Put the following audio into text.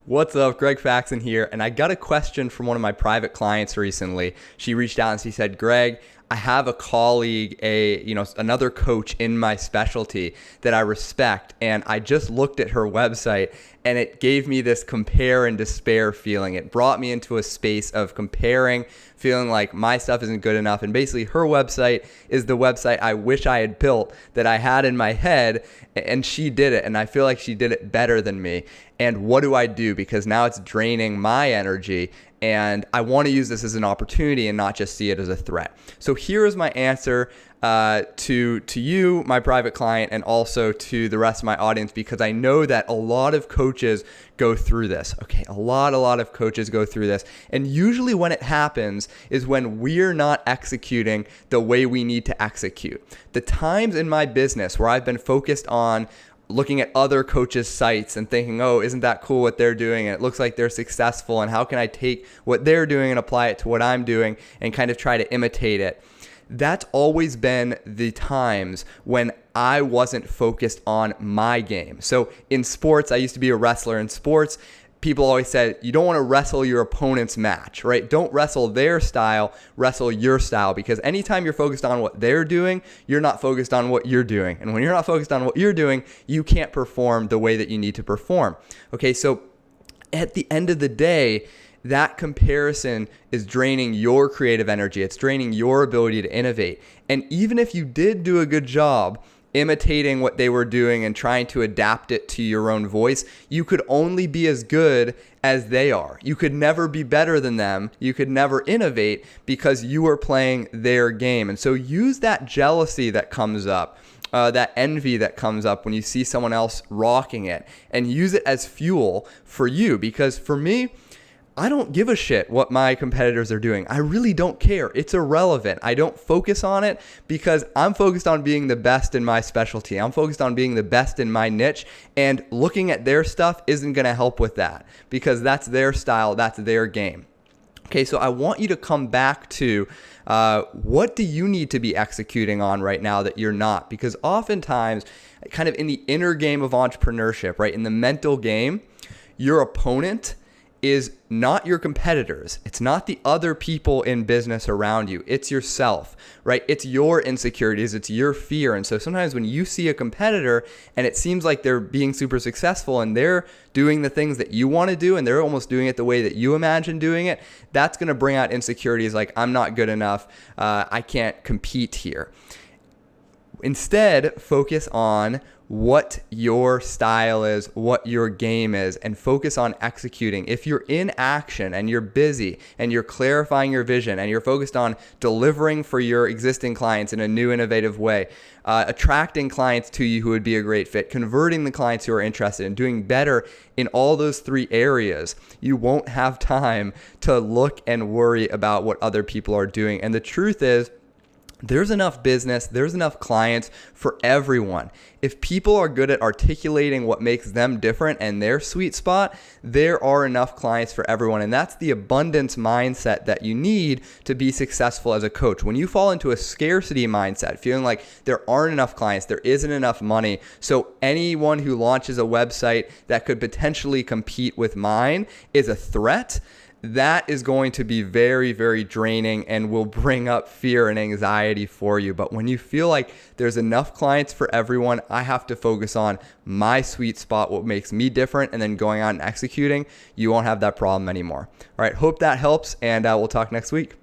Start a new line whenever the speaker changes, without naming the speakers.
What's up, Greg Faxon here, and I got a question from one of my private clients recently. She reached out and she said, Greg, I have a colleague, another coach in my specialty that I respect, and I just looked at her website and it gave me this compare and despair feeling. It brought me into a space of comparing, feeling like my stuff isn't good enough. And basically her website is the website I wish I had built that I had in my head, and she did it. And I feel like she did it better than me. And what do I do? Because now it's draining my energy, and I want to use this as an opportunity and not just see it as a threat. So here is my answer to you, my private client, and also to the rest of my audience, because I know that a lot of coaches go through this. Okay, a lot of coaches go through this. And usually when it happens is when we're not executing the way we need to execute. The times in my business where I've been focused on looking at other coaches' sites and thinking, oh, isn't that cool what they're doing? And it looks like they're successful. And how can I take what they're doing and apply it to what I'm doing and kind of try to imitate it? That's always been the times when I wasn't focused on my game. So in sports, I used to be a wrestler. In sports, people always said, you don't want to wrestle your opponent's match, right? Don't wrestle their style, wrestle your style. Because anytime you're focused on what they're doing, you're not focused on what you're doing. And when you're not focused on what you're doing, you can't perform the way that you need to perform. Okay, so at the end of the day, that comparison is draining your creative energy. It's draining your ability to innovate. And even if you did do a good job imitating what they were doing and trying to adapt it to your own voice, you could only be as good as they are. You could never be better than them. You could never innovate because you are playing their game. And so use that jealousy that comes up, that envy that comes up when you see someone else rocking it, and use it as fuel for you. Because for me, I don't give a shit what my competitors are doing. I really don't care. It's irrelevant. I don't focus on it because I'm focused on being the best in my specialty. I'm focused on being the best in my niche, and looking at their stuff isn't going to help with that because that's their style. That's their game. Okay, so I want you to come back to what do you need to be executing on right now that you're not? Because oftentimes, kind of in the inner game of entrepreneurship, right, in the mental game, your opponent is not your competitors. It's not the other people in business around you. It's yourself, right? It's your insecurities. It's your fear. And so sometimes when you see a competitor and it seems like they're being super successful and they're doing the things that you want to do and they're almost doing it the way that you imagine doing it, that's going to bring out insecurities like, I'm not good enough. I can't compete here. Instead, focus on what your style is, what your game is, and focus on executing. If you're in action and you're busy and you're clarifying your vision and you're focused on delivering for your existing clients in a new, innovative way, attracting clients to you who would be a great fit, converting the clients who are interested in doing better in all those three areas, you won't have time to look and worry about what other people are doing. And the truth is, there's enough business, there's enough clients for everyone. If people are good at articulating what makes them different and their sweet spot, there are enough clients for everyone. And that's the abundance mindset that you need to be successful as a coach. When you fall into a scarcity mindset, feeling like there aren't enough clients, there isn't enough money, so anyone who launches a website that could potentially compete with mine is a threat, that is going to be very, very draining and will bring up fear and anxiety for you. But when you feel like there's enough clients for everyone, I have to focus on my sweet spot, what makes me different, and then going out and executing, you won't have that problem anymore. All right, hope that helps, and we'll talk next week.